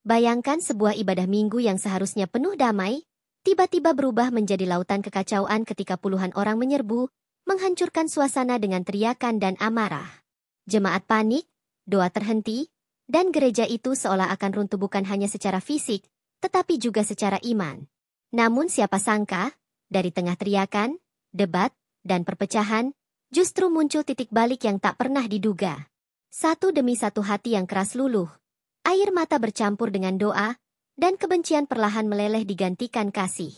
Bayangkan sebuah ibadah minggu yang seharusnya penuh damai, tiba-tiba berubah menjadi lautan kekacauan ketika puluhan orang menyerbu, menghancurkan suasana dengan teriakan dan amarah. Jemaat panik, doa terhenti, dan gereja itu seolah akan runtuh bukan hanya secara fisik, tetapi juga secara iman. Namun siapa sangka, dari tengah teriakan, debat, dan perpecahan, justru muncul titik balik yang tak pernah diduga. Satu demi satu hati yang keras luluh, air mata bercampur dengan doa, dan kebencian perlahan meleleh digantikan kasih.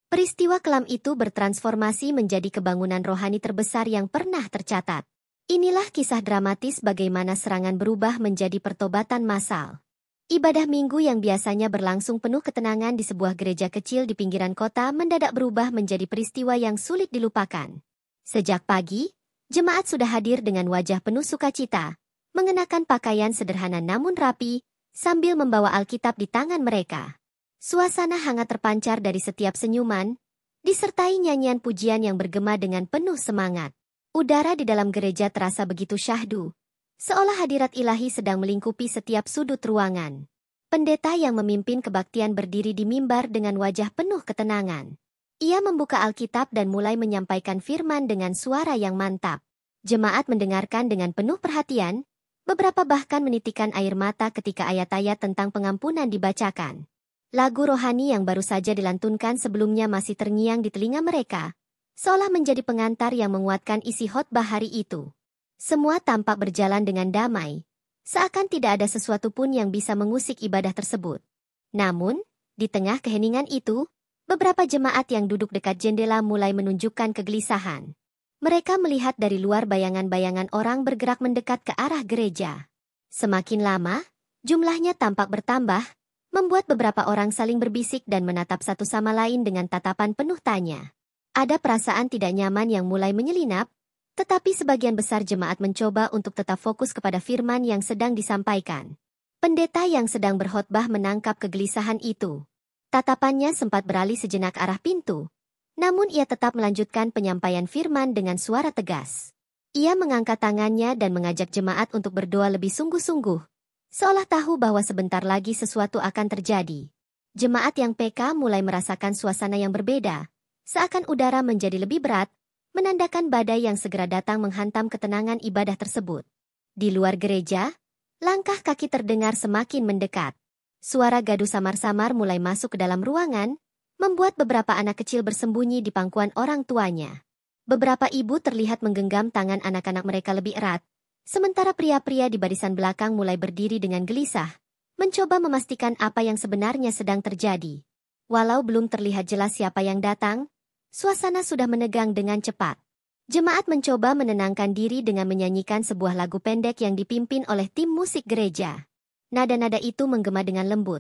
Peristiwa kelam itu bertransformasi menjadi kebangunan rohani terbesar yang pernah tercatat. Inilah kisah dramatis bagaimana serangan berubah menjadi pertobatan massal. Ibadah minggu yang biasanya berlangsung penuh ketenangan di sebuah gereja kecil di pinggiran kota mendadak berubah menjadi peristiwa yang sulit dilupakan. Sejak pagi, jemaat sudah hadir dengan wajah penuh sukacita, mengenakan pakaian sederhana namun rapi, sambil membawa Alkitab di tangan mereka. Suasana hangat terpancar dari setiap senyuman, disertai nyanyian pujian yang bergema dengan penuh semangat. Udara di dalam gereja terasa begitu syahdu, seolah hadirat ilahi sedang melingkupi setiap sudut ruangan. Pendeta yang memimpin kebaktian berdiri di mimbar dengan wajah penuh ketenangan. Ia membuka Alkitab dan mulai menyampaikan firman dengan suara yang mantap. Jemaat mendengarkan dengan penuh perhatian, beberapa bahkan menitikkan air mata ketika ayat-ayat tentang pengampunan dibacakan. Lagu rohani yang baru saja dilantunkan sebelumnya masih terngiang di telinga mereka, seolah menjadi pengantar yang menguatkan isi khotbah hari itu. Semua tampak berjalan dengan damai, seakan tidak ada sesuatu pun yang bisa mengusik ibadah tersebut. Namun, di tengah keheningan itu, beberapa jemaat yang duduk dekat jendela mulai menunjukkan kegelisahan. Mereka melihat dari luar bayangan-bayangan orang bergerak mendekat ke arah gereja. Semakin lama, jumlahnya tampak bertambah, membuat beberapa orang saling berbisik dan menatap satu sama lain dengan tatapan penuh tanya. Ada perasaan tidak nyaman yang mulai menyelinap, tetapi sebagian besar jemaat mencoba untuk tetap fokus kepada firman yang sedang disampaikan. Pendeta yang sedang berkhotbah menangkap kegelisahan itu. Tatapannya sempat beralih sejenak arah pintu, namun ia tetap melanjutkan penyampaian firman dengan suara tegas. Ia mengangkat tangannya dan mengajak jemaat untuk berdoa lebih sungguh-sungguh, seolah tahu bahwa sebentar lagi sesuatu akan terjadi. Jemaat yang peka mulai merasakan suasana yang berbeda, seakan udara menjadi lebih berat, menandakan badai yang segera datang menghantam ketenangan ibadah tersebut. Di luar gereja, langkah kaki terdengar semakin mendekat. Suara gaduh samar-samar mulai masuk ke dalam ruangan, membuat beberapa anak kecil bersembunyi di pangkuan orang tuanya. Beberapa ibu terlihat menggenggam tangan anak-anak mereka lebih erat, sementara pria-pria di barisan belakang mulai berdiri dengan gelisah, mencoba memastikan apa yang sebenarnya sedang terjadi. Walau belum terlihat jelas siapa yang datang, suasana sudah menegang dengan cepat. Jemaat mencoba menenangkan diri dengan menyanyikan sebuah lagu pendek yang dipimpin oleh tim musik gereja. Nada-nada itu menggema dengan lembut.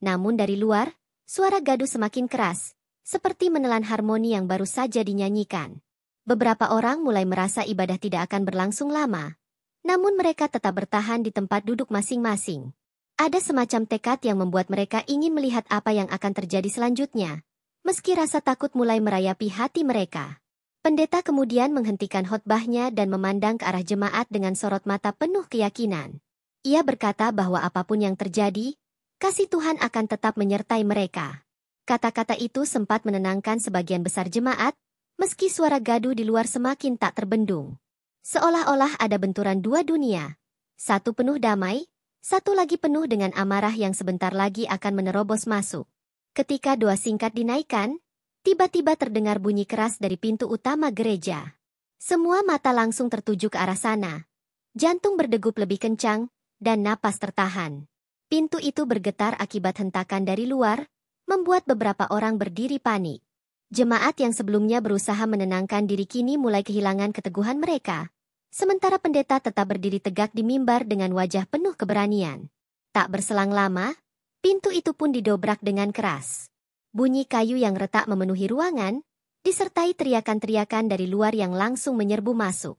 Namun dari luar, suara gaduh semakin keras, seperti menelan harmoni yang baru saja dinyanyikan. Beberapa orang mulai merasa ibadah tidak akan berlangsung lama, namun mereka tetap bertahan di tempat duduk masing-masing. Ada semacam tekad yang membuat mereka ingin melihat apa yang akan terjadi selanjutnya, meski rasa takut mulai merayapi hati mereka. Pendeta kemudian menghentikan khotbahnya dan memandang ke arah jemaat dengan sorot mata penuh keyakinan. Ia berkata bahwa apapun yang terjadi, kasih Tuhan akan tetap menyertai mereka. Kata-kata itu sempat menenangkan sebagian besar jemaat, meski suara gaduh di luar semakin tak terbendung. Seolah-olah ada benturan dua dunia. Satu penuh damai, satu lagi penuh dengan amarah yang sebentar lagi akan menerobos masuk. Ketika doa singkat dinaikkan, tiba-tiba terdengar bunyi keras dari pintu utama gereja. Semua mata langsung tertuju ke arah sana. Jantung berdegup lebih kencang, dan napas tertahan. Pintu itu bergetar akibat hentakan dari luar, membuat beberapa orang berdiri panik. Jemaat yang sebelumnya berusaha menenangkan diri kini mulai kehilangan keteguhan mereka. Sementara pendeta tetap berdiri tegak di mimbar dengan wajah penuh keberanian. Tak berselang lama, pintu itu pun didobrak dengan keras. Bunyi kayu yang retak memenuhi ruangan, disertai teriakan-teriakan dari luar yang langsung menyerbu masuk.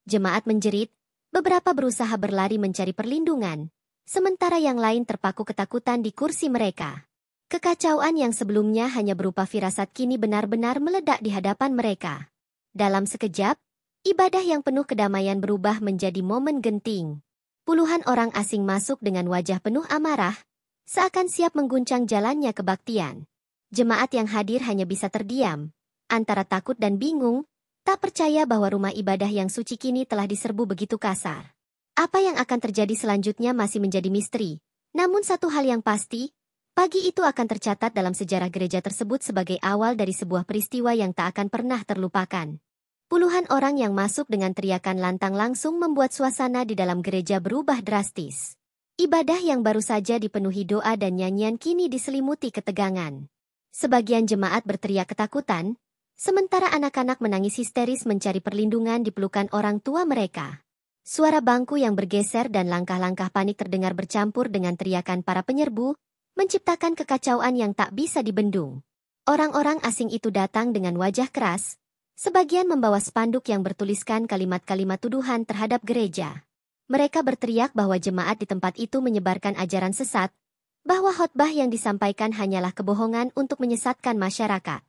Jemaat menjerit, beberapa berusaha berlari mencari perlindungan, sementara yang lain terpaku ketakutan di kursi mereka. Kekacauan yang sebelumnya hanya berupa firasat kini benar-benar meledak di hadapan mereka. Dalam sekejap, ibadah yang penuh kedamaian berubah menjadi momen genting. Puluhan orang asing masuk dengan wajah penuh amarah, seakan siap mengguncang jalannya kebaktian. Jemaat yang hadir hanya bisa terdiam, antara takut dan bingung, tak percaya bahwa rumah ibadah yang suci kini telah diserbu begitu kasar. Apa yang akan terjadi selanjutnya masih menjadi misteri. Namun satu hal yang pasti, pagi itu akan tercatat dalam sejarah gereja tersebut sebagai awal dari sebuah peristiwa yang tak akan pernah terlupakan. Puluhan orang yang masuk dengan teriakan lantang langsung membuat suasana di dalam gereja berubah drastis. Ibadah yang baru saja dipenuhi doa dan nyanyian kini diselimuti ketegangan. Sebagian jemaat berteriak ketakutan, sementara anak-anak menangis histeris mencari perlindungan di pelukan orang tua mereka. Suara bangku yang bergeser dan langkah-langkah panik terdengar bercampur dengan teriakan para penyerbu, menciptakan kekacauan yang tak bisa dibendung. Orang-orang asing itu datang dengan wajah keras, sebagian membawa spanduk yang bertuliskan kalimat-kalimat tuduhan terhadap gereja. Mereka berteriak bahwa jemaat di tempat itu menyebarkan ajaran sesat, bahwa khotbah yang disampaikan hanyalah kebohongan untuk menyesatkan masyarakat.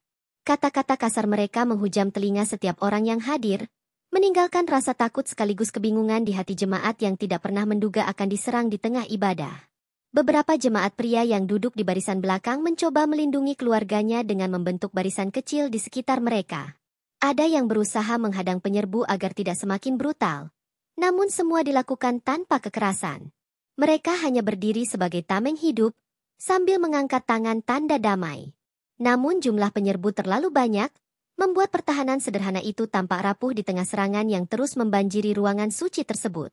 Kata-kata kasar mereka menghujam telinga setiap orang yang hadir, meninggalkan rasa takut sekaligus kebingungan di hati jemaat yang tidak pernah menduga akan diserang di tengah ibadah. Beberapa jemaat pria yang duduk di barisan belakang mencoba melindungi keluarganya dengan membentuk barisan kecil di sekitar mereka. Ada yang berusaha menghadang penyerbu agar tidak semakin brutal, namun semua dilakukan tanpa kekerasan. Mereka hanya berdiri sebagai tameng hidup, sambil mengangkat tangan tanda damai. Namun jumlah penyerbu terlalu banyak, membuat pertahanan sederhana itu tampak rapuh di tengah serangan yang terus membanjiri ruangan suci tersebut.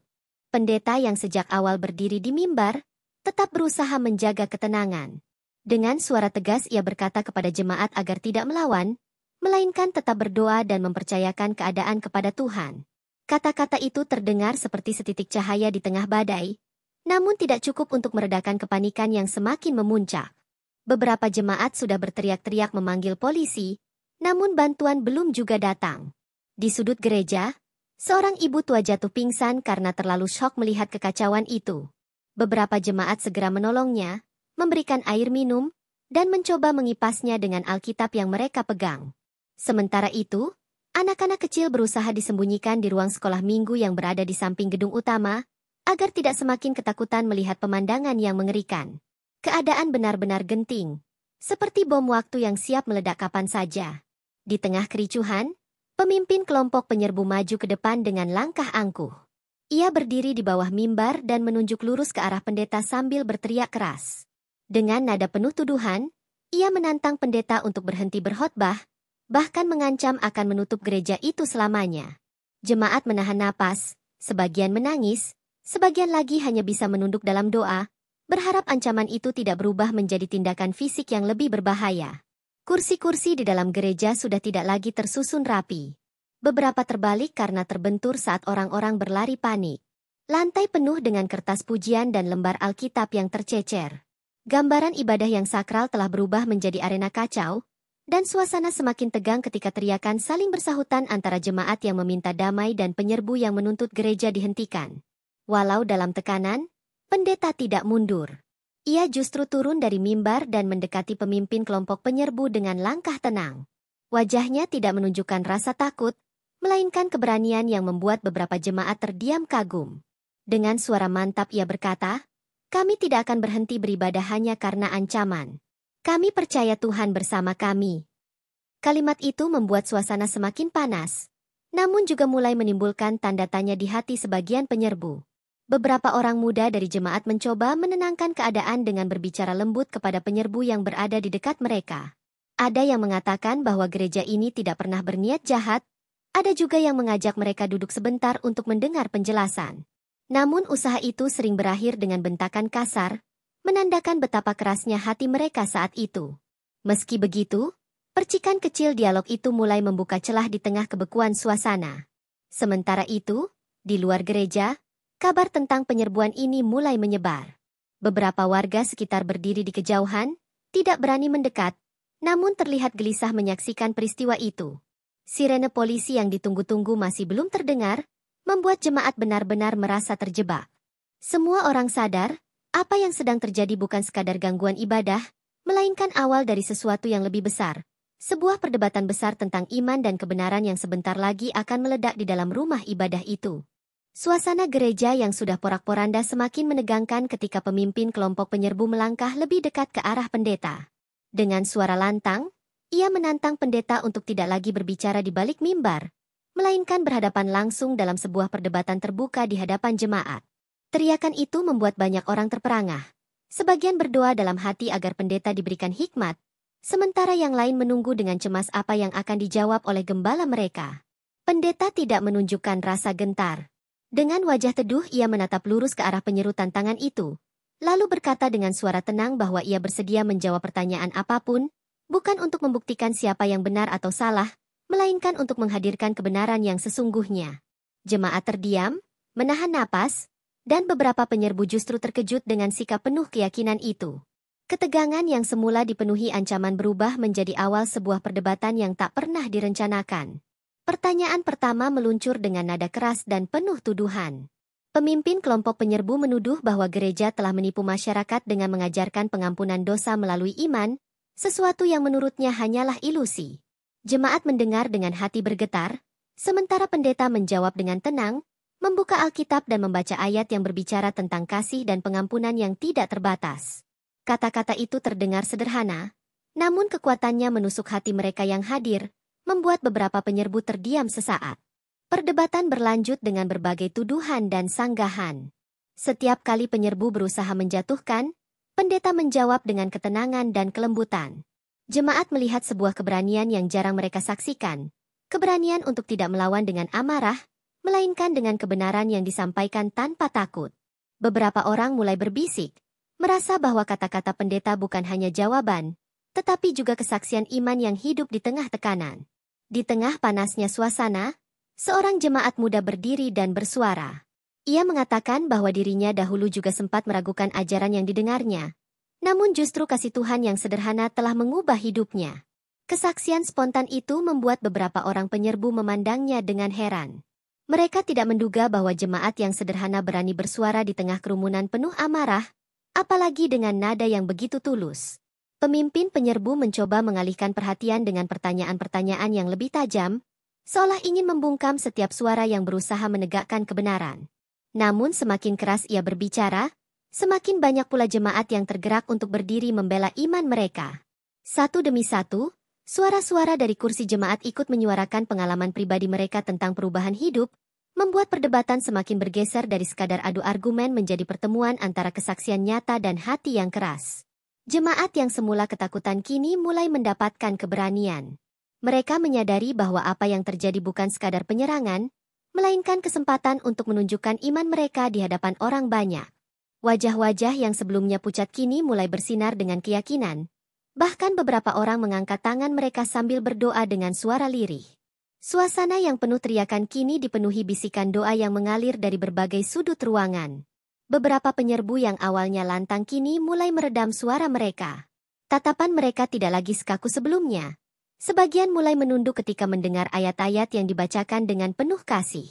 Pendeta yang sejak awal berdiri di mimbar, tetap berusaha menjaga ketenangan. Dengan suara tegas ia berkata kepada jemaat agar tidak melawan, melainkan tetap berdoa dan mempercayakan keadaan kepada Tuhan. Kata-kata itu terdengar seperti setitik cahaya di tengah badai, namun tidak cukup untuk meredakan kepanikan yang semakin memuncak. Beberapa jemaat sudah berteriak-teriak memanggil polisi, namun bantuan belum juga datang. Di sudut gereja, seorang ibu tua jatuh pingsan karena terlalu syok melihat kekacauan itu. Beberapa jemaat segera menolongnya, memberikan air minum, dan mencoba mengipasnya dengan Alkitab yang mereka pegang. Sementara itu, anak-anak kecil berusaha disembunyikan di ruang sekolah minggu yang berada di samping gedung utama, agar tidak semakin ketakutan melihat pemandangan yang mengerikan. Keadaan benar-benar genting, seperti bom waktu yang siap meledak kapan saja. Di tengah kericuhan, pemimpin kelompok penyerbu maju ke depan dengan langkah angkuh. Ia berdiri di bawah mimbar dan menunjuk lurus ke arah pendeta sambil berteriak keras. Dengan nada penuh tuduhan, ia menantang pendeta untuk berhenti berkhotbah, bahkan mengancam akan menutup gereja itu selamanya. Jemaat menahan napas, sebagian menangis, sebagian lagi hanya bisa menunduk dalam doa, berharap ancaman itu tidak berubah menjadi tindakan fisik yang lebih berbahaya. Kursi-kursi di dalam gereja sudah tidak lagi tersusun rapi. Beberapa terbalik karena terbentur saat orang-orang berlari panik. Lantai penuh dengan kertas pujian dan lembar Alkitab yang tercecer. Gambaran ibadah yang sakral telah berubah menjadi arena kacau, dan suasana semakin tegang ketika teriakan saling bersahutan antara jemaat yang meminta damai dan penyerbu yang menuntut gereja dihentikan. Walau dalam tekanan, pendeta tidak mundur. Ia justru turun dari mimbar dan mendekati pemimpin kelompok penyerbu dengan langkah tenang. Wajahnya tidak menunjukkan rasa takut, melainkan keberanian yang membuat beberapa jemaat terdiam kagum. Dengan suara mantap ia berkata, "Kami tidak akan berhenti beribadah hanya karena ancaman. Kami percaya Tuhan bersama kami." Kalimat itu membuat suasana semakin panas, namun juga mulai menimbulkan tanda tanya di hati sebagian penyerbu. Beberapa orang muda dari jemaat mencoba menenangkan keadaan dengan berbicara lembut kepada penyerbu yang berada di dekat mereka. Ada yang mengatakan bahwa gereja ini tidak pernah berniat jahat, ada juga yang mengajak mereka duduk sebentar untuk mendengar penjelasan. Namun usaha itu sering berakhir dengan bentakan kasar, menandakan betapa kerasnya hati mereka saat itu. Meski begitu, percikan kecil dialog itu mulai membuka celah di tengah kebekuan suasana. Sementara itu, di luar gereja, kabar tentang penyerbuan ini mulai menyebar. Beberapa warga sekitar berdiri di kejauhan, tidak berani mendekat, namun terlihat gelisah menyaksikan peristiwa itu. Sirene polisi yang ditunggu-tunggu masih belum terdengar, membuat jemaat benar-benar merasa terjebak. Semua orang sadar, apa yang sedang terjadi bukan sekadar gangguan ibadah, melainkan awal dari sesuatu yang lebih besar. Sebuah perdebatan besar tentang iman dan kebenaran yang sebentar lagi akan meledak di dalam rumah ibadah itu. Suasana gereja yang sudah porak-poranda semakin menegangkan ketika pemimpin kelompok penyerbu melangkah lebih dekat ke arah pendeta. Dengan suara lantang, ia menantang pendeta untuk tidak lagi berbicara di balik mimbar, melainkan berhadapan langsung dalam sebuah perdebatan terbuka di hadapan jemaat. Teriakan itu membuat banyak orang terperangah. Sebagian berdoa dalam hati agar pendeta diberikan hikmat, sementara yang lain menunggu dengan cemas apa yang akan dijawab oleh gembala mereka. Pendeta tidak menunjukkan rasa gentar. Dengan wajah teduh ia menatap lurus ke arah penyeru tantangan itu, lalu berkata dengan suara tenang bahwa ia bersedia menjawab pertanyaan apapun, bukan untuk membuktikan siapa yang benar atau salah, melainkan untuk menghadirkan kebenaran yang sesungguhnya. Jemaat terdiam, menahan napas, dan beberapa penyerbu justru terkejut dengan sikap penuh keyakinan itu. Ketegangan yang semula dipenuhi ancaman berubah menjadi awal sebuah perdebatan yang tak pernah direncanakan. Pertanyaan pertama meluncur dengan nada keras dan penuh tuduhan. Pemimpin kelompok penyerbu menuduh bahwa gereja telah menipu masyarakat dengan mengajarkan pengampunan dosa melalui iman, sesuatu yang menurutnya hanyalah ilusi. Jemaat mendengar dengan hati bergetar, sementara pendeta menjawab dengan tenang, membuka Alkitab dan membaca ayat yang berbicara tentang kasih dan pengampunan yang tidak terbatas. Kata-kata itu terdengar sederhana, namun kekuatannya menusuk hati mereka yang hadir, membuat beberapa penyerbu terdiam sesaat. Perdebatan berlanjut dengan berbagai tuduhan dan sanggahan. Setiap kali penyerbu berusaha menjatuhkan, pendeta menjawab dengan ketenangan dan kelembutan. Jemaat melihat sebuah keberanian yang jarang mereka saksikan, keberanian untuk tidak melawan dengan amarah, melainkan dengan kebenaran yang disampaikan tanpa takut. Beberapa orang mulai berbisik, merasa bahwa kata-kata pendeta bukan hanya jawaban, tetapi juga kesaksian iman yang hidup di tengah tekanan. Di tengah panasnya suasana, seorang jemaat muda berdiri dan bersuara. Ia mengatakan bahwa dirinya dahulu juga sempat meragukan ajaran yang didengarnya. Namun justru kasih Tuhan yang sederhana telah mengubah hidupnya. Kesaksian spontan itu membuat beberapa orang penyerbu memandangnya dengan heran. Mereka tidak menduga bahwa jemaat yang sederhana berani bersuara di tengah kerumunan penuh amarah, apalagi dengan nada yang begitu tulus. Pemimpin penyerbu mencoba mengalihkan perhatian dengan pertanyaan-pertanyaan yang lebih tajam, seolah ingin membungkam setiap suara yang berusaha menegakkan kebenaran. Namun semakin keras ia berbicara, semakin banyak pula jemaat yang tergerak untuk berdiri membela iman mereka. Satu demi satu, suara-suara dari kursi jemaat ikut menyuarakan pengalaman pribadi mereka tentang perubahan hidup, membuat perdebatan semakin bergeser dari sekadar adu argumen menjadi pertemuan antara kesaksian nyata dan hati yang keras. Jemaat yang semula ketakutan kini mulai mendapatkan keberanian. Mereka menyadari bahwa apa yang terjadi bukan sekadar penyerangan, melainkan kesempatan untuk menunjukkan iman mereka di hadapan orang banyak. Wajah-wajah yang sebelumnya pucat kini mulai bersinar dengan keyakinan. Bahkan beberapa orang mengangkat tangan mereka sambil berdoa dengan suara lirih. Suasana yang penuh teriakan kini dipenuhi bisikan doa yang mengalir dari berbagai sudut ruangan. Beberapa penyerbu yang awalnya lantang kini mulai meredam suara mereka. Tatapan mereka tidak lagi sekaku sebelumnya. Sebagian mulai menunduk ketika mendengar ayat-ayat yang dibacakan dengan penuh kasih.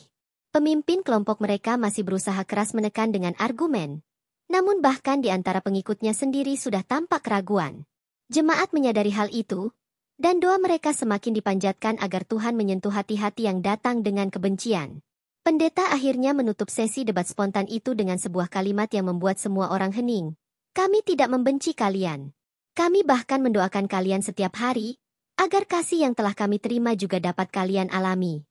Pemimpin kelompok mereka masih berusaha keras menekan dengan argumen. Namun bahkan di antara pengikutnya sendiri sudah tampak keraguan. Jemaat menyadari hal itu, dan doa mereka semakin dipanjatkan agar Tuhan menyentuh hati-hati yang datang dengan kebencian. Pendeta akhirnya menutup sesi debat spontan itu dengan sebuah kalimat yang membuat semua orang hening. Kami tidak membenci kalian. Kami bahkan mendoakan kalian setiap hari, agar kasih yang telah kami terima juga dapat kalian alami.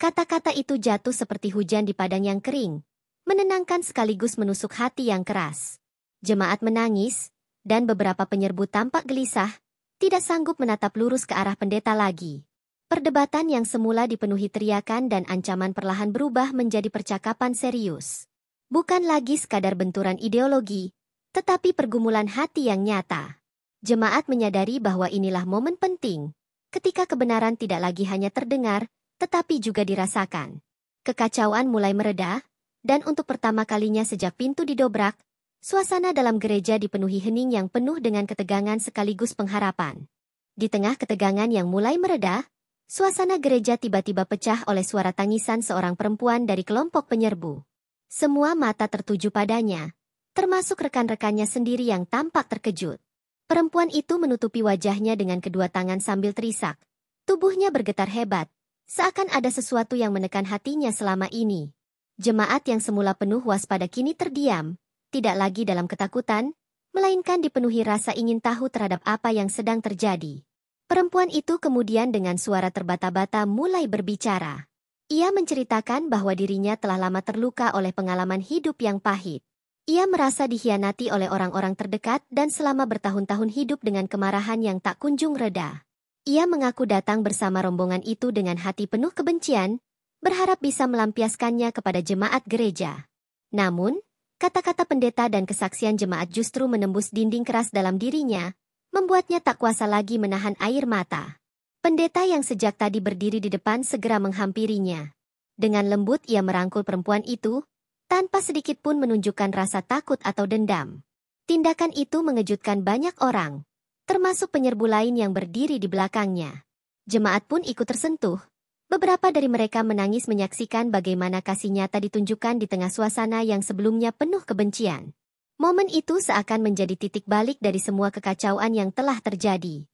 Kata-kata itu jatuh seperti hujan di padang yang kering, menenangkan sekaligus menusuk hati yang keras. Jemaat menangis, dan beberapa penyerbu tampak gelisah, tidak sanggup menatap lurus ke arah pendeta lagi. Perdebatan yang semula dipenuhi teriakan dan ancaman perlahan berubah menjadi percakapan serius. Bukan lagi sekadar benturan ideologi, tetapi pergumulan hati yang nyata. Jemaat menyadari bahwa inilah momen penting, ketika kebenaran tidak lagi hanya terdengar, tetapi juga dirasakan. Kekacauan mulai mereda, dan untuk pertama kalinya sejak pintu didobrak, suasana dalam gereja dipenuhi hening yang penuh dengan ketegangan sekaligus pengharapan. Di tengah ketegangan yang mulai mereda, suasana gereja tiba-tiba pecah oleh suara tangisan seorang perempuan dari kelompok penyerbu. Semua mata tertuju padanya, termasuk rekan-rekannya sendiri yang tampak terkejut. Perempuan itu menutupi wajahnya dengan kedua tangan sambil terisak. Tubuhnya bergetar hebat, seakan ada sesuatu yang menekan hatinya selama ini. Jemaat yang semula penuh waspada kini terdiam, tidak lagi dalam ketakutan, melainkan dipenuhi rasa ingin tahu terhadap apa yang sedang terjadi. Perempuan itu kemudian dengan suara terbata-bata mulai berbicara. Ia menceritakan bahwa dirinya telah lama terluka oleh pengalaman hidup yang pahit. Ia merasa dikhianati oleh orang-orang terdekat dan selama bertahun-tahun hidup dengan kemarahan yang tak kunjung reda. Ia mengaku datang bersama rombongan itu dengan hati penuh kebencian, berharap bisa melampiaskannya kepada jemaat gereja. Namun, kata-kata pendeta dan kesaksian jemaat justru menembus dinding keras dalam dirinya, membuatnya tak kuasa lagi menahan air mata. Pendeta yang sejak tadi berdiri di depan segera menghampirinya. Dengan lembut ia merangkul perempuan itu, tanpa sedikit pun menunjukkan rasa takut atau dendam. Tindakan itu mengejutkan banyak orang, termasuk penyerbu lain yang berdiri di belakangnya. Jemaat pun ikut tersentuh. Beberapa dari mereka menangis menyaksikan bagaimana kasih nyata ditunjukkan di tengah suasana yang sebelumnya penuh kebencian. Momen itu seakan menjadi titik balik dari semua kekacauan yang telah terjadi.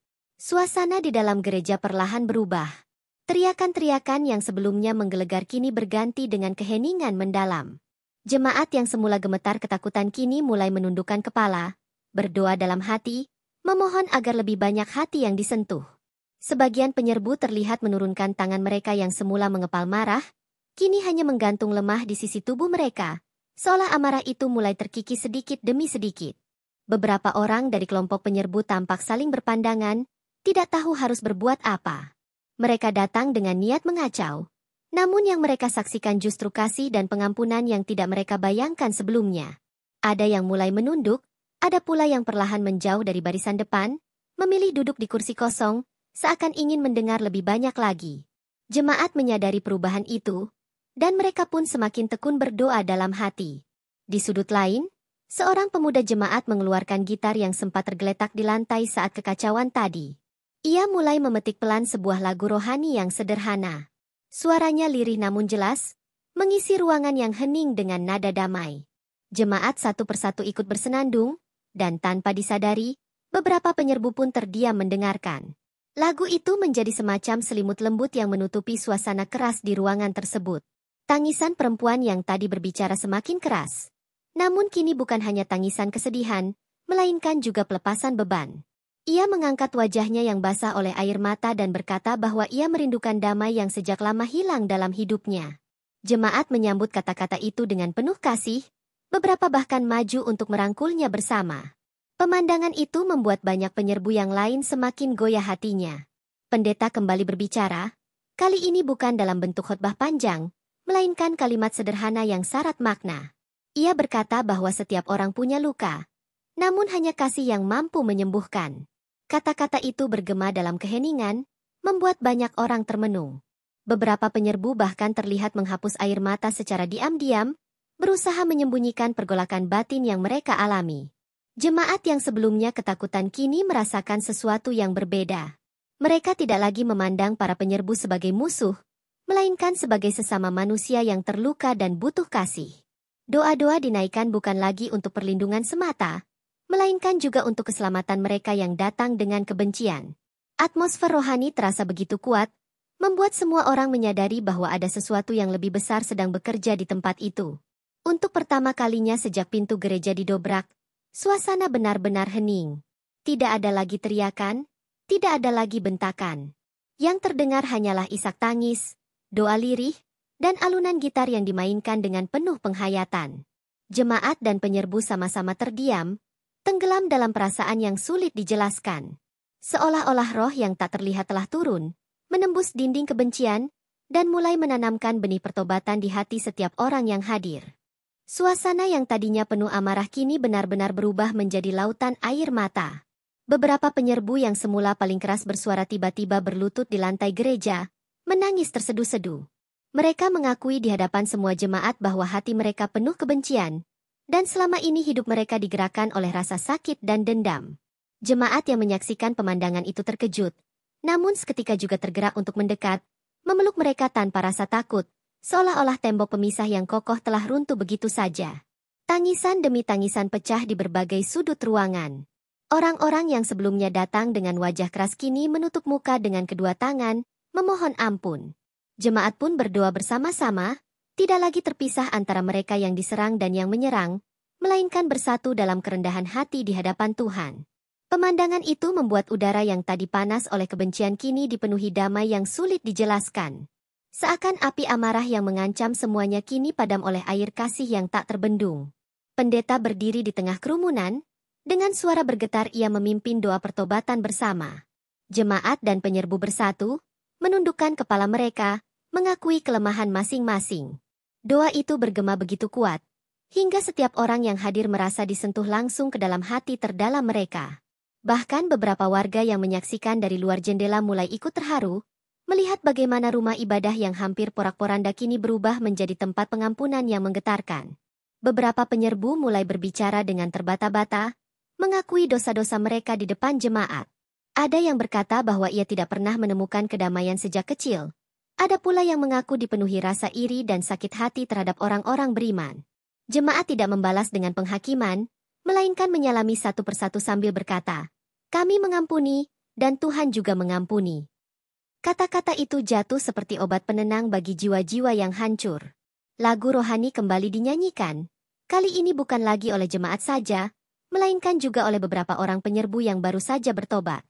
Suasana di dalam gereja perlahan berubah. Teriakan-teriakan yang sebelumnya menggelegar kini berganti dengan keheningan mendalam. Jemaat yang semula gemetar ketakutan kini mulai menundukkan kepala, berdoa dalam hati, memohon agar lebih banyak hati yang disentuh. Sebagian penyerbu terlihat menurunkan tangan mereka yang semula mengepal marah, kini hanya menggantung lemah di sisi tubuh mereka, seolah amarah itu mulai terkikis sedikit demi sedikit. Beberapa orang dari kelompok penyerbu tampak saling berpandangan, tidak tahu harus berbuat apa. Mereka datang dengan niat mengacau. Namun yang mereka saksikan justru kasih dan pengampunan yang tidak mereka bayangkan sebelumnya. Ada yang mulai menunduk, ada pula yang perlahan menjauh dari barisan depan, memilih duduk di kursi kosong, seakan ingin mendengar lebih banyak lagi. Jemaat menyadari perubahan itu, dan mereka pun semakin tekun berdoa dalam hati. Di sudut lain, seorang pemuda jemaat mengeluarkan gitar yang sempat tergeletak di lantai saat kekacauan tadi. Ia mulai memetik pelan sebuah lagu rohani yang sederhana. Suaranya lirih namun jelas, mengisi ruangan yang hening dengan nada damai. Jemaat satu persatu ikut bersenandung, dan tanpa disadari, beberapa penyerbu pun terdiam mendengarkan. Lagu itu menjadi semacam selimut lembut yang menutupi suasana keras di ruangan tersebut. Tangisan perempuan yang tadi berbicara semakin keras. Namun kini bukan hanya tangisan kesedihan, melainkan juga pelepasan beban. Ia mengangkat wajahnya yang basah oleh air mata dan berkata bahwa ia merindukan damai yang sejak lama hilang dalam hidupnya. Jemaat menyambut kata-kata itu dengan penuh kasih, beberapa bahkan maju untuk merangkulnya bersama. Pemandangan itu membuat banyak penyerbu yang lain semakin goyah hatinya. Pendeta kembali berbicara, kali ini bukan dalam bentuk khotbah panjang, melainkan kalimat sederhana yang syarat makna. Ia berkata bahwa setiap orang punya luka, namun hanya kasih yang mampu menyembuhkan. Kata-kata itu bergema dalam keheningan, membuat banyak orang termenung. Beberapa penyerbu bahkan terlihat menghapus air mata secara diam-diam, berusaha menyembunyikan pergolakan batin yang mereka alami. Jemaat yang sebelumnya ketakutan kini merasakan sesuatu yang berbeda. Mereka tidak lagi memandang para penyerbu sebagai musuh, melainkan sebagai sesama manusia yang terluka dan butuh kasih. Doa-doa dinaikkan bukan lagi untuk perlindungan semata, melainkan juga untuk keselamatan mereka yang datang dengan kebencian. Atmosfer rohani terasa begitu kuat, membuat semua orang menyadari bahwa ada sesuatu yang lebih besar sedang bekerja di tempat itu. Untuk pertama kalinya sejak pintu gereja didobrak, suasana benar-benar hening. Tidak ada lagi teriakan, tidak ada lagi bentakan. Yang terdengar hanyalah isak tangis, doa lirih, dan alunan gitar yang dimainkan dengan penuh penghayatan. Jemaat dan penyerbu sama-sama terdiam, tenggelam dalam perasaan yang sulit dijelaskan. Seolah-olah roh yang tak terlihat telah turun, menembus dinding kebencian, dan mulai menanamkan benih pertobatan di hati setiap orang yang hadir. Suasana yang tadinya penuh amarah kini benar-benar berubah menjadi lautan air mata. Beberapa penyerbu yang semula paling keras bersuara tiba-tiba berlutut di lantai gereja, menangis terseduh-seduh. Mereka mengakui di hadapan semua jemaat bahwa hati mereka penuh kebencian, dan selama ini hidup mereka digerakkan oleh rasa sakit dan dendam. Jemaat yang menyaksikan pemandangan itu terkejut, namun seketika juga tergerak untuk mendekat, memeluk mereka tanpa rasa takut, seolah-olah tembok pemisah yang kokoh telah runtuh begitu saja. Tangisan demi tangisan pecah di berbagai sudut ruangan. Orang-orang yang sebelumnya datang dengan wajah keras kini menutup muka dengan kedua tangan, memohon ampun. Jemaat pun berdoa bersama-sama, tidak lagi terpisah antara mereka yang diserang dan yang menyerang, melainkan bersatu dalam kerendahan hati di hadapan Tuhan. Pemandangan itu membuat udara yang tadi panas oleh kebencian kini dipenuhi damai yang sulit dijelaskan. Seakan api amarah yang mengancam semuanya kini padam oleh air kasih yang tak terbendung. Pendeta berdiri di tengah kerumunan, dengan suara bergetar ia memimpin doa pertobatan bersama. Jemaat dan penyerbu bersatu, menundukkan kepala mereka, mengakui kelemahan masing-masing. Doa itu bergema begitu kuat, hingga setiap orang yang hadir merasa disentuh langsung ke dalam hati terdalam mereka. Bahkan beberapa warga yang menyaksikan dari luar jendela mulai ikut terharu, melihat bagaimana rumah ibadah yang hampir porak-poranda kini berubah menjadi tempat pengampunan yang menggetarkan. Beberapa penyerbu mulai berbicara dengan terbata-bata, mengakui dosa-dosa mereka di depan jemaat. Ada yang berkata bahwa ia tidak pernah menemukan kedamaian sejak kecil. Ada pula yang mengaku dipenuhi rasa iri dan sakit hati terhadap orang-orang beriman. Jemaat tidak membalas dengan penghakiman, melainkan menyalami satu persatu sambil berkata, "Kami mengampuni, dan Tuhan juga mengampuni." Kata-kata itu jatuh seperti obat penenang bagi jiwa-jiwa yang hancur. Lagu rohani kembali dinyanyikan. Kali ini bukan lagi oleh jemaat saja, melainkan juga oleh beberapa orang penyerbu yang baru saja bertobat.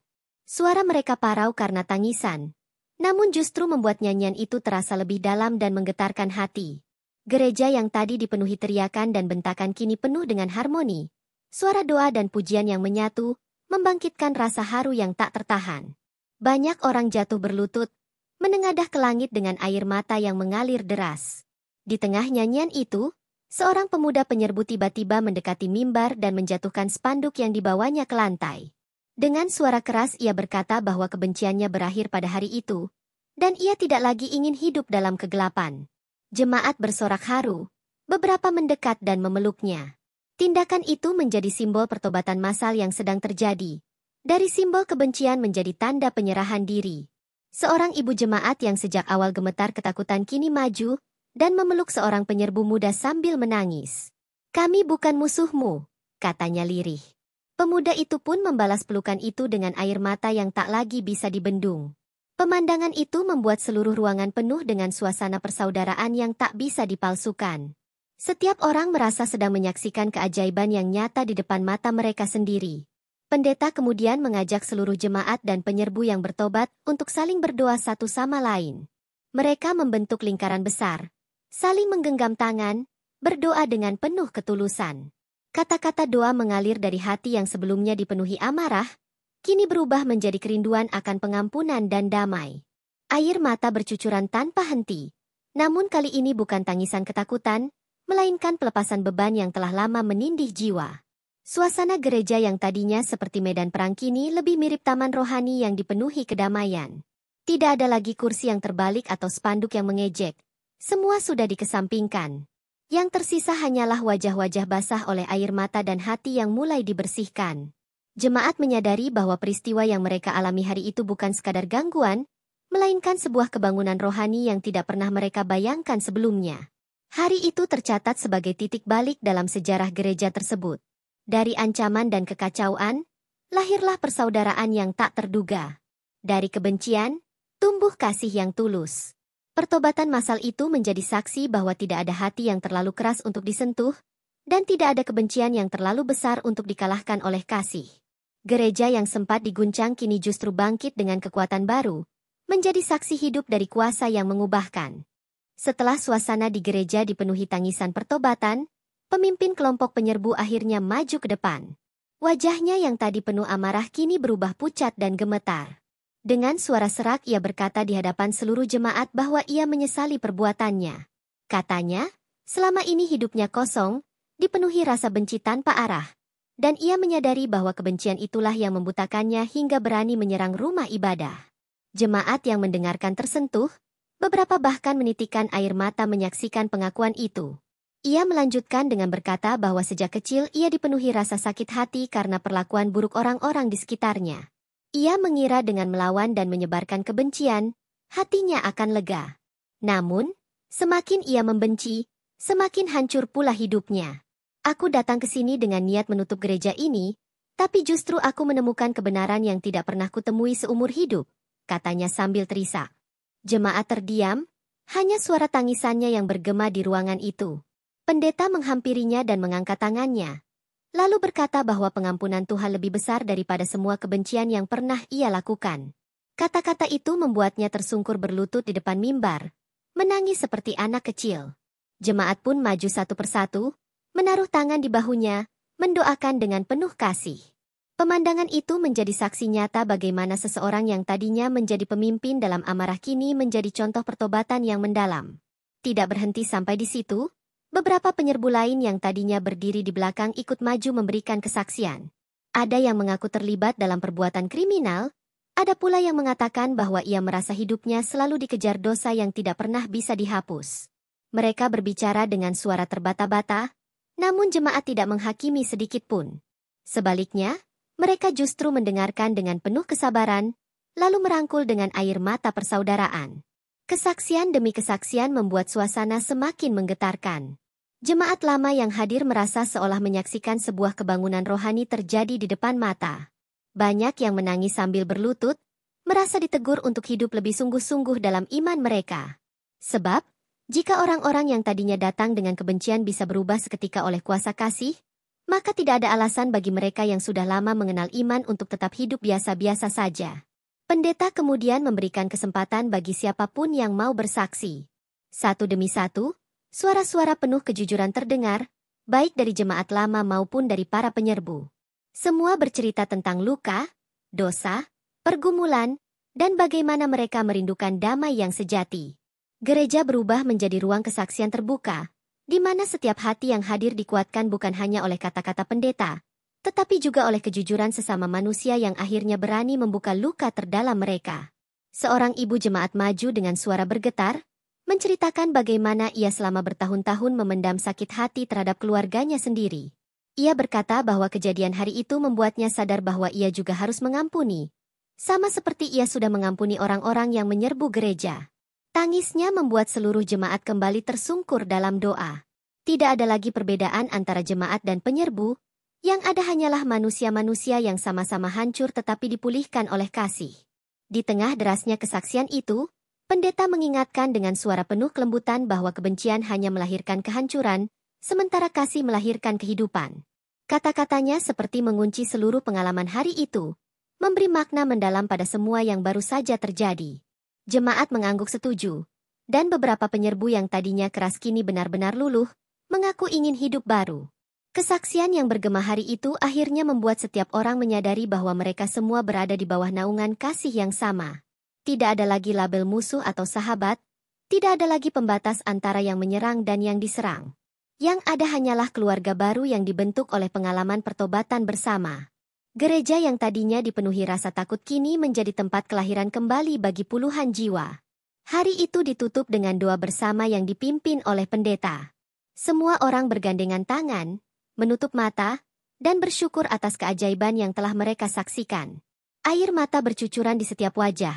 Suara mereka parau karena tangisan, namun justru membuat nyanyian itu terasa lebih dalam dan menggetarkan hati. Gereja yang tadi dipenuhi teriakan dan bentakan kini penuh dengan harmoni. Suara doa dan pujian yang menyatu, membangkitkan rasa haru yang tak tertahan. Banyak orang jatuh berlutut, menengadah ke langit dengan air mata yang mengalir deras. Di tengah nyanyian itu, seorang pemuda penyerbu tiba-tiba mendekati mimbar dan menjatuhkan spanduk yang dibawanya ke lantai. Dengan suara keras ia berkata bahwa kebenciannya berakhir pada hari itu, dan ia tidak lagi ingin hidup dalam kegelapan. Jemaat bersorak haru, beberapa mendekat dan memeluknya. Tindakan itu menjadi simbol pertobatan massal yang sedang terjadi. Dari simbol kebencian menjadi tanda penyerahan diri. Seorang ibu jemaat yang sejak awal gemetar ketakutan kini maju, dan memeluk seorang penyerbu muda sambil menangis. "Kami bukan musuhmu," katanya lirih. Pemuda itu pun membalas pelukan itu dengan air mata yang tak lagi bisa dibendung. Pemandangan itu membuat seluruh ruangan penuh dengan suasana persaudaraan yang tak bisa dipalsukan. Setiap orang merasa sedang menyaksikan keajaiban yang nyata di depan mata mereka sendiri. Pendeta kemudian mengajak seluruh jemaat dan penyerbu yang bertobat untuk saling berdoa satu sama lain. Mereka membentuk lingkaran besar, saling menggenggam tangan, berdoa dengan penuh ketulusan. Kata-kata doa mengalir dari hati yang sebelumnya dipenuhi amarah, kini berubah menjadi kerinduan akan pengampunan dan damai. Air mata bercucuran tanpa henti, namun kali ini bukan tangisan ketakutan, melainkan pelepasan beban yang telah lama menindih jiwa. Suasana gereja yang tadinya seperti medan perang kini lebih mirip taman rohani yang dipenuhi kedamaian. Tidak ada lagi kursi yang terbalik atau spanduk yang mengejek. Semua sudah dikesampingkan. Yang tersisa hanyalah wajah-wajah basah oleh air mata dan hati yang mulai dibersihkan. Jemaat menyadari bahwa peristiwa yang mereka alami hari itu bukan sekadar gangguan, melainkan sebuah kebangunan rohani yang tidak pernah mereka bayangkan sebelumnya. Hari itu tercatat sebagai titik balik dalam sejarah gereja tersebut. Dari ancaman dan kekacauan, lahirlah persaudaraan yang tak terduga. Dari kebencian, tumbuh kasih yang tulus. Pertobatan massal itu menjadi saksi bahwa tidak ada hati yang terlalu keras untuk disentuh, dan tidak ada kebencian yang terlalu besar untuk dikalahkan oleh kasih. Gereja yang sempat diguncang kini justru bangkit dengan kekuatan baru, menjadi saksi hidup dari kuasa yang mengubahkan. Setelah suasana di gereja dipenuhi tangisan pertobatan, pemimpin kelompok penyerbu akhirnya maju ke depan. Wajahnya yang tadi penuh amarah kini berubah pucat dan gemetar. Dengan suara serak ia berkata di hadapan seluruh jemaat bahwa ia menyesali perbuatannya. Katanya, selama ini hidupnya kosong, dipenuhi rasa benci tanpa arah, dan ia menyadari bahwa kebencian itulah yang membutakannya hingga berani menyerang rumah ibadah. Jemaat yang mendengarkan tersentuh, beberapa bahkan menitikan air mata menyaksikan pengakuan itu. Ia melanjutkan dengan berkata bahwa sejak kecil ia dipenuhi rasa sakit hati karena perlakuan buruk orang-orang di sekitarnya. Ia mengira dengan melawan dan menyebarkan kebencian, hatinya akan lega. Namun, semakin ia membenci, semakin hancur pula hidupnya. "Aku datang ke sini dengan niat menutup gereja ini, tapi justru aku menemukan kebenaran yang tidak pernah kutemui seumur hidup," katanya sambil terisak. Jemaat terdiam, Hanya suara tangisannya yang bergema di ruangan itu. Pendeta menghampirinya dan mengangkat tangannya, lalu berkata bahwa pengampunan Tuhan lebih besar daripada semua kebencian yang pernah ia lakukan. Kata-kata itu membuatnya tersungkur berlutut di depan mimbar, menangis seperti anak kecil. Jemaat pun maju satu persatu, menaruh tangan di bahunya, mendoakan dengan penuh kasih. Pemandangan itu menjadi saksi nyata bagaimana seseorang yang tadinya menjadi pemimpin dalam amarah kini menjadi contoh pertobatan yang mendalam. Tidak berhenti sampai di situ, beberapa penyerbu lain yang tadinya berdiri di belakang ikut maju memberikan kesaksian. Ada yang mengaku terlibat dalam perbuatan kriminal, ada pula yang mengatakan bahwa ia merasa hidupnya selalu dikejar dosa yang tidak pernah bisa dihapus. Mereka berbicara dengan suara terbata-bata, namun jemaat tidak menghakimi sedikit pun. Sebaliknya, mereka justru mendengarkan dengan penuh kesabaran, lalu merangkul dengan air mata persaudaraan. Kesaksian demi kesaksian membuat suasana semakin menggetarkan. Jemaat lama yang hadir merasa seolah menyaksikan sebuah kebangunan rohani terjadi di depan mata. Banyak yang menangis sambil berlutut, merasa ditegur untuk hidup lebih sungguh-sungguh dalam iman mereka. Sebab, jika orang-orang yang tadinya datang dengan kebencian bisa berubah seketika oleh kuasa kasih, maka tidak ada alasan bagi mereka yang sudah lama mengenal iman untuk tetap hidup biasa-biasa saja. Pendeta kemudian memberikan kesempatan bagi siapapun yang mau bersaksi. Satu demi satu, suara-suara penuh kejujuran terdengar, baik dari jemaat lama maupun dari para penyerbu. Semua bercerita tentang luka, dosa, pergumulan, dan bagaimana mereka merindukan damai yang sejati. Gereja berubah menjadi ruang kesaksian terbuka, di mana setiap hati yang hadir dikuatkan bukan hanya oleh kata-kata pendeta, tetapi juga oleh kejujuran sesama manusia yang akhirnya berani membuka luka terdalam mereka. Seorang ibu jemaat maju dengan suara bergetar, menceritakan bagaimana ia selama bertahun-tahun memendam sakit hati terhadap keluarganya sendiri. Ia berkata bahwa kejadian hari itu membuatnya sadar bahwa ia juga harus mengampuni, sama seperti ia sudah mengampuni orang-orang yang menyerbu gereja. Tangisnya membuat seluruh jemaat kembali tersungkur dalam doa. Tidak ada lagi perbedaan antara jemaat dan penyerbu, yang ada hanyalah manusia-manusia yang sama-sama hancur tetapi dipulihkan oleh kasih. Di tengah derasnya kesaksian itu, pendeta mengingatkan dengan suara penuh kelembutan bahwa kebencian hanya melahirkan kehancuran, sementara kasih melahirkan kehidupan. Kata-katanya seperti mengunci seluruh pengalaman hari itu, memberi makna mendalam pada semua yang baru saja terjadi. Jemaat mengangguk setuju, dan beberapa penyerbu yang tadinya keras kini benar-benar luluh, mengaku ingin hidup baru. Kesaksian yang bergema hari itu akhirnya membuat setiap orang menyadari bahwa mereka semua berada di bawah naungan kasih yang sama. Tidak ada lagi label musuh atau sahabat, tidak ada lagi pembatas antara yang menyerang dan yang diserang. Yang ada hanyalah keluarga baru yang dibentuk oleh pengalaman pertobatan bersama. Gereja yang tadinya dipenuhi rasa takut kini menjadi tempat kelahiran kembali bagi puluhan jiwa. Hari itu ditutup dengan doa bersama yang dipimpin oleh pendeta. Semua orang bergandengan tangan, menutup mata, dan bersyukur atas keajaiban yang telah mereka saksikan. Air mata bercucuran di setiap wajah.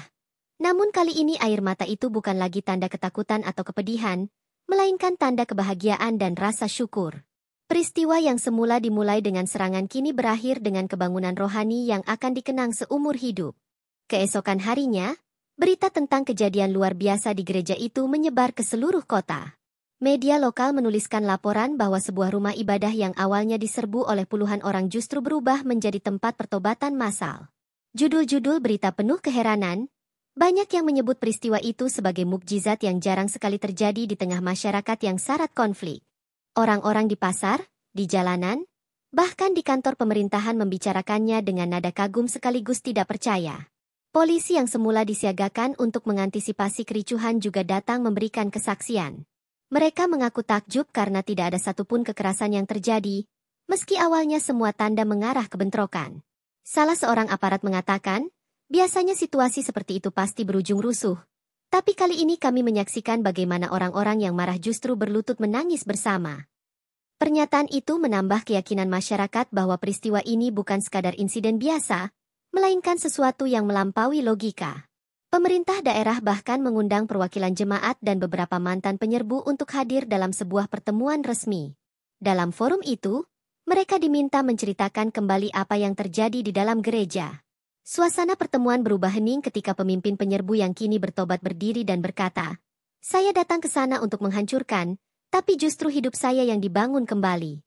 Namun kali ini air mata itu bukan lagi tanda ketakutan atau kepedihan, melainkan tanda kebahagiaan dan rasa syukur. Peristiwa yang semula dimulai dengan serangan kini berakhir dengan kebangunan rohani yang akan dikenang seumur hidup. Keesokan harinya, berita tentang kejadian luar biasa di gereja itu menyebar ke seluruh kota. Media lokal menuliskan laporan bahwa sebuah rumah ibadah yang awalnya diserbu oleh puluhan orang justru berubah menjadi tempat pertobatan massal. Judul-judul berita penuh keheranan, banyak yang menyebut peristiwa itu sebagai mukjizat yang jarang sekali terjadi di tengah masyarakat yang syarat konflik. Orang-orang di pasar, di jalanan, bahkan di kantor pemerintahan membicarakannya dengan nada kagum sekaligus tidak percaya. Polisi yang semula disiagakan untuk mengantisipasi kericuhan juga datang memberikan kesaksian. Mereka mengaku takjub karena tidak ada satupun kekerasan yang terjadi, meski awalnya semua tanda mengarah ke bentrokan. Salah seorang aparat mengatakan, biasanya situasi seperti itu pasti berujung rusuh. Tapi kali ini kami menyaksikan bagaimana orang-orang yang marah justru berlutut menangis bersama. Pernyataan itu menambah keyakinan masyarakat bahwa peristiwa ini bukan sekadar insiden biasa, melainkan sesuatu yang melampaui logika. Pemerintah daerah bahkan mengundang perwakilan jemaat dan beberapa mantan penyerbu untuk hadir dalam sebuah pertemuan resmi. Dalam forum itu, mereka diminta menceritakan kembali apa yang terjadi di dalam gereja. Suasana pertemuan berubah hening ketika pemimpin penyerbu yang kini bertobat berdiri dan berkata, Saya datang ke sana untuk menghancurkan, tapi justru hidup saya yang dibangun kembali.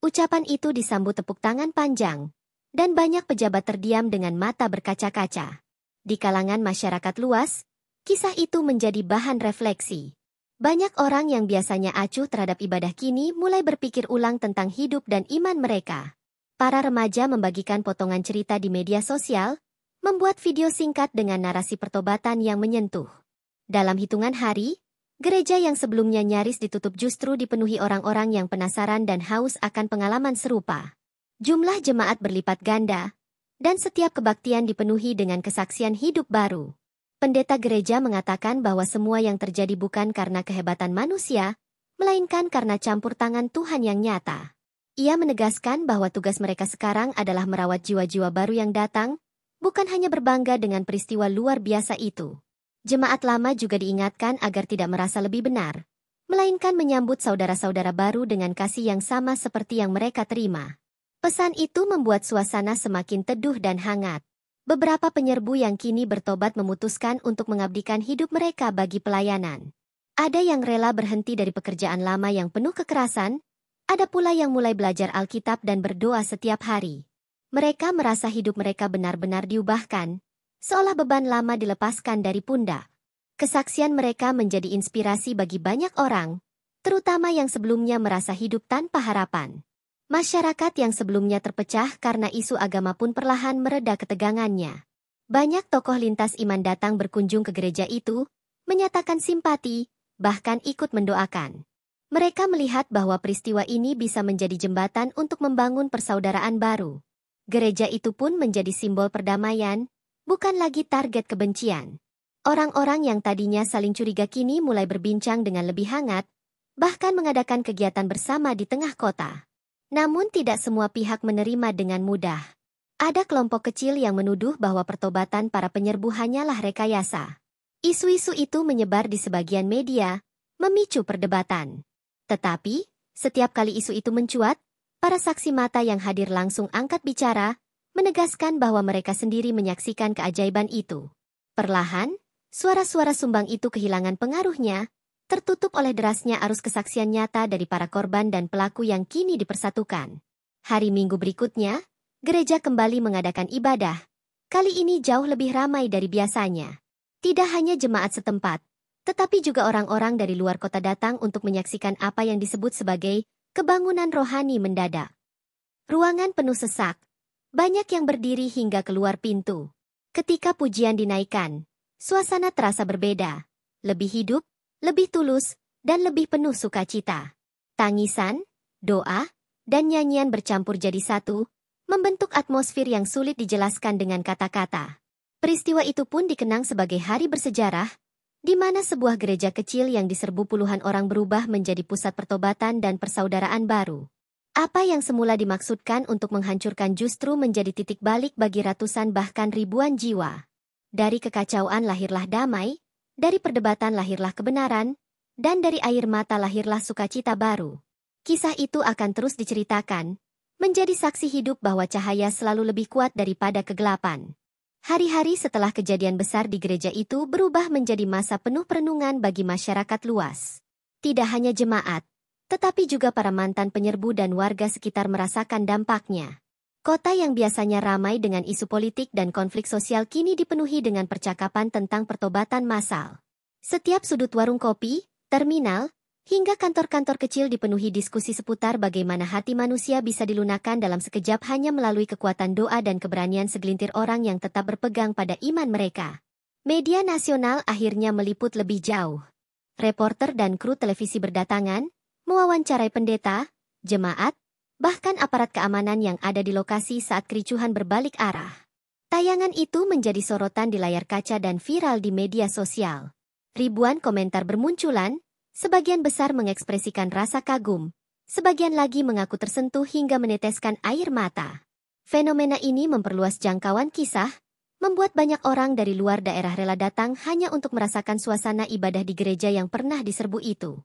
Ucapan itu disambut tepuk tangan panjang, dan banyak pejabat terdiam dengan mata berkaca-kaca. Di kalangan masyarakat luas, kisah itu menjadi bahan refleksi. Banyak orang yang biasanya acuh terhadap ibadah kini mulai berpikir ulang tentang hidup dan iman mereka. Para remaja membagikan potongan cerita di media sosial, membuat video singkat dengan narasi pertobatan yang menyentuh. Dalam hitungan hari, gereja yang sebelumnya nyaris ditutup justru dipenuhi orang-orang yang penasaran dan haus akan pengalaman serupa. Jumlah jemaat berlipat ganda, dan setiap kebaktian dipenuhi dengan kesaksian hidup baru. Pendeta gereja mengatakan bahwa semua yang terjadi bukan karena kehebatan manusia, melainkan karena campur tangan Tuhan yang nyata. Ia menegaskan bahwa tugas mereka sekarang adalah merawat jiwa-jiwa baru yang datang, bukan hanya berbangga dengan peristiwa luar biasa itu. Jemaat lama juga diingatkan agar tidak merasa lebih benar, melainkan menyambut saudara-saudara baru dengan kasih yang sama seperti yang mereka terima. Pesan itu membuat suasana semakin teduh dan hangat. Beberapa penyerbu yang kini bertobat memutuskan untuk mengabdikan hidup mereka bagi pelayanan. Ada yang rela berhenti dari pekerjaan lama yang penuh kekerasan, ada pula yang mulai belajar Alkitab dan berdoa setiap hari. Mereka merasa hidup mereka benar-benar diubahkan, seolah beban lama dilepaskan dari pundak. Kesaksian mereka menjadi inspirasi bagi banyak orang, terutama yang sebelumnya merasa hidup tanpa harapan. Masyarakat yang sebelumnya terpecah karena isu agama pun perlahan mereda ketegangannya. Banyak tokoh lintas iman datang berkunjung ke gereja itu, menyatakan simpati, bahkan ikut mendoakan. Mereka melihat bahwa peristiwa ini bisa menjadi jembatan untuk membangun persaudaraan baru. Gereja itu pun menjadi simbol perdamaian, bukan lagi target kebencian. Orang-orang yang tadinya saling curiga kini mulai berbincang dengan lebih hangat, bahkan mengadakan kegiatan bersama di tengah kota. Namun tidak semua pihak menerima dengan mudah. Ada kelompok kecil yang menuduh bahwa pertobatan para penyerbu hanyalah rekayasa. Isu-isu itu menyebar di sebagian media, memicu perdebatan. Tetapi, setiap kali isu itu mencuat, para saksi mata yang hadir langsung angkat bicara, menegaskan bahwa mereka sendiri menyaksikan keajaiban itu. Perlahan, suara-suara sumbang itu kehilangan pengaruhnya, tertutup oleh derasnya arus kesaksian nyata dari para korban dan pelaku yang kini dipersatukan. Hari Minggu berikutnya, gereja kembali mengadakan ibadah. Kali ini jauh lebih ramai dari biasanya. Tidak hanya jemaat setempat, tetapi juga orang-orang dari luar kota datang untuk menyaksikan apa yang disebut sebagai kebangunan rohani mendadak. Ruangan penuh sesak. Banyak yang berdiri hingga keluar pintu. Ketika pujian dinaikkan, suasana terasa berbeda. Lebih hidup, lebih tulus, dan lebih penuh sukacita. Tangisan, doa, dan nyanyian bercampur jadi satu, membentuk atmosfer yang sulit dijelaskan dengan kata-kata. Peristiwa itu pun dikenang sebagai hari bersejarah, di mana sebuah gereja kecil yang diserbu puluhan orang berubah menjadi pusat pertobatan dan persaudaraan baru. Apa yang semula dimaksudkan untuk menghancurkan justru menjadi titik balik bagi ratusan bahkan ribuan jiwa. Dari kekacauan lahirlah damai, dari perdebatan lahirlah kebenaran, dan dari air mata lahirlah sukacita baru. Kisah itu akan terus diceritakan, menjadi saksi hidup bahwa cahaya selalu lebih kuat daripada kegelapan. Hari-hari setelah kejadian besar di gereja itu berubah menjadi masa penuh perenungan bagi masyarakat luas. Tidak hanya jemaat, tetapi juga para mantan penyerbu dan warga sekitar merasakan dampaknya. Kota yang biasanya ramai dengan isu politik dan konflik sosial kini dipenuhi dengan percakapan tentang pertobatan massal. Setiap sudut warung kopi, terminal, hingga kantor-kantor kecil dipenuhi diskusi seputar bagaimana hati manusia bisa dilunakkan dalam sekejap hanya melalui kekuatan doa dan keberanian segelintir orang yang tetap berpegang pada iman mereka. Media nasional akhirnya meliput lebih jauh. Reporter dan kru televisi berdatangan, mewawancarai pendeta, jemaat, bahkan aparat keamanan yang ada di lokasi saat kericuhan berbalik arah. Tayangan itu menjadi sorotan di layar kaca dan viral di media sosial. Ribuan komentar bermunculan, sebagian besar mengekspresikan rasa kagum, sebagian lagi mengaku tersentuh hingga meneteskan air mata. Fenomena ini memperluas jangkauan kisah, membuat banyak orang dari luar daerah rela datang hanya untuk merasakan suasana ibadah di gereja yang pernah diserbu itu.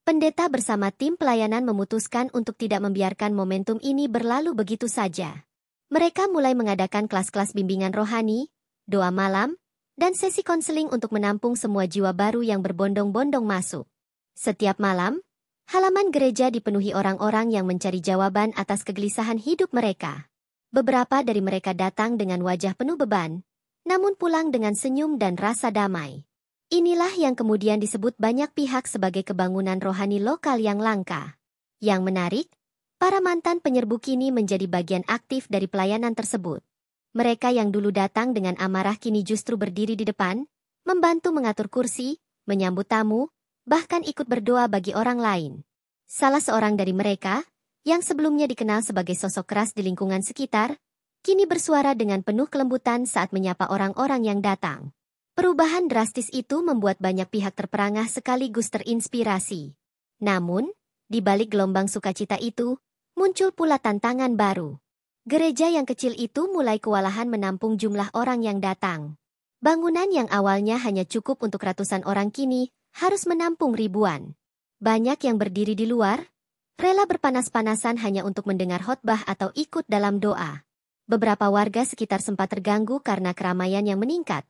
Pendeta bersama tim pelayanan memutuskan untuk tidak membiarkan momentum ini berlalu begitu saja. Mereka mulai mengadakan kelas-kelas bimbingan rohani, doa malam, dan sesi konseling untuk menampung semua jiwa baru yang berbondong-bondong masuk. Setiap malam, halaman gereja dipenuhi orang-orang yang mencari jawaban atas kegelisahan hidup mereka. Beberapa dari mereka datang dengan wajah penuh beban, namun pulang dengan senyum dan rasa damai. Inilah yang kemudian disebut banyak pihak sebagai kebangunan rohani lokal yang langka. Yang menarik, para mantan penyerbu kini menjadi bagian aktif dari pelayanan tersebut. Mereka yang dulu datang dengan amarah kini justru berdiri di depan, membantu mengatur kursi, menyambut tamu, bahkan ikut berdoa bagi orang lain. Salah seorang dari mereka, yang sebelumnya dikenal sebagai sosok keras di lingkungan sekitar, kini bersuara dengan penuh kelembutan saat menyapa orang-orang yang datang. Perubahan drastis itu membuat banyak pihak terperangah sekaligus terinspirasi. Namun, di balik gelombang sukacita itu, muncul pula tantangan baru. Gereja yang kecil itu mulai kewalahan menampung jumlah orang yang datang. Bangunan yang awalnya hanya cukup untuk ratusan orang kini harus menampung ribuan. Banyak yang berdiri di luar, rela berpanas-panasan hanya untuk mendengar khotbah atau ikut dalam doa. Beberapa warga sekitar sempat terganggu karena keramaian yang meningkat.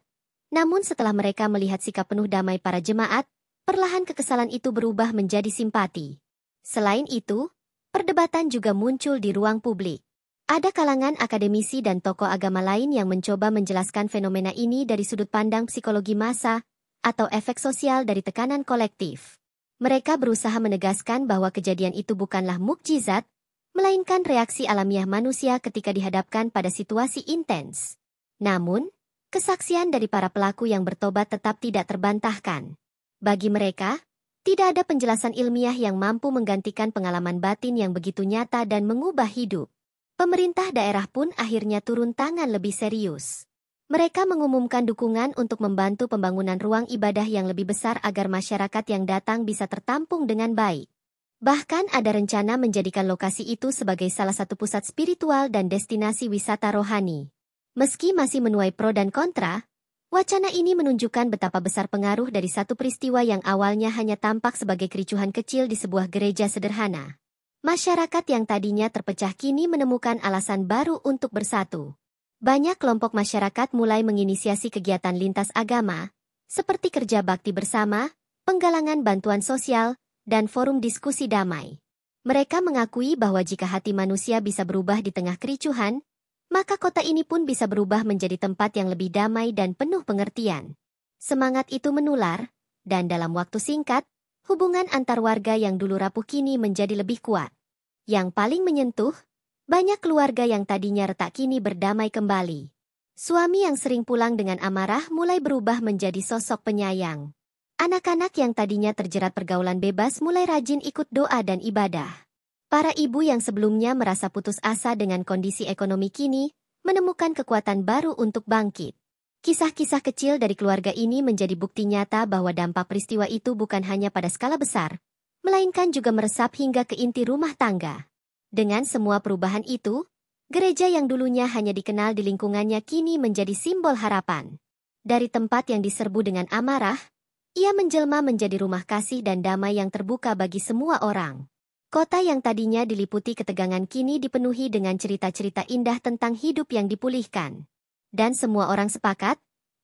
Namun setelah mereka melihat sikap penuh damai para jemaat, perlahan kekesalan itu berubah menjadi simpati. Selain itu, perdebatan juga muncul di ruang publik. Ada kalangan akademisi dan tokoh agama lain yang mencoba menjelaskan fenomena ini dari sudut pandang psikologi massa atau efek sosial dari tekanan kolektif. Mereka berusaha menegaskan bahwa kejadian itu bukanlah mukjizat, melainkan reaksi alamiah manusia ketika dihadapkan pada situasi intens. Namun, kesaksian dari para pelaku yang bertobat tetap tidak terbantahkan. Bagi mereka, tidak ada penjelasan ilmiah yang mampu menggantikan pengalaman batin yang begitu nyata dan mengubah hidup. Pemerintah daerah pun akhirnya turun tangan lebih serius. Mereka mengumumkan dukungan untuk membantu pembangunan ruang ibadah yang lebih besar agar masyarakat yang datang bisa tertampung dengan baik. Bahkan ada rencana menjadikan lokasi itu sebagai salah satu pusat spiritual dan destinasi wisata rohani. Meski masih menuai pro dan kontra, wacana ini menunjukkan betapa besar pengaruh dari satu peristiwa yang awalnya hanya tampak sebagai kericuhan kecil di sebuah gereja sederhana. Masyarakat yang tadinya terpecah kini menemukan alasan baru untuk bersatu. Banyak kelompok masyarakat mulai menginisiasi kegiatan lintas agama, seperti kerja bakti bersama, penggalangan bantuan sosial, dan forum diskusi damai. Mereka mengakui bahwa jika hati manusia bisa berubah di tengah kericuhan, maka kota ini pun bisa berubah menjadi tempat yang lebih damai dan penuh pengertian. Semangat itu menular, dan dalam waktu singkat, hubungan antar warga yang dulu rapuh kini menjadi lebih kuat. Yang paling menyentuh, banyak keluarga yang tadinya retak kini berdamai kembali. Suami yang sering pulang dengan amarah mulai berubah menjadi sosok penyayang. Anak-anak yang tadinya terjerat pergaulan bebas mulai rajin ikut doa dan ibadah. Para ibu yang sebelumnya merasa putus asa dengan kondisi ekonomi kini, menemukan kekuatan baru untuk bangkit. Kisah-kisah kecil dari keluarga ini menjadi bukti nyata bahwa dampak peristiwa itu bukan hanya pada skala besar, melainkan juga meresap hingga ke inti rumah tangga. Dengan semua perubahan itu, gereja yang dulunya hanya dikenal di lingkungannya kini menjadi simbol harapan. Dari tempat yang diserbu dengan amarah, ia menjelma menjadi rumah kasih dan damai yang terbuka bagi semua orang. Kota yang tadinya diliputi ketegangan kini dipenuhi dengan cerita-cerita indah tentang hidup yang dipulihkan. Dan semua orang sepakat,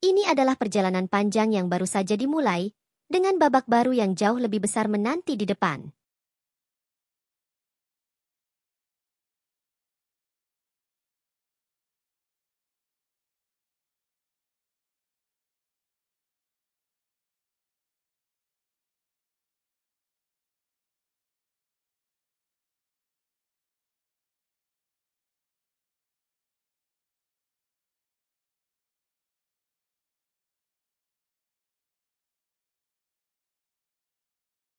ini adalah perjalanan panjang yang baru saja dimulai, dengan babak baru yang jauh lebih besar menanti di depan.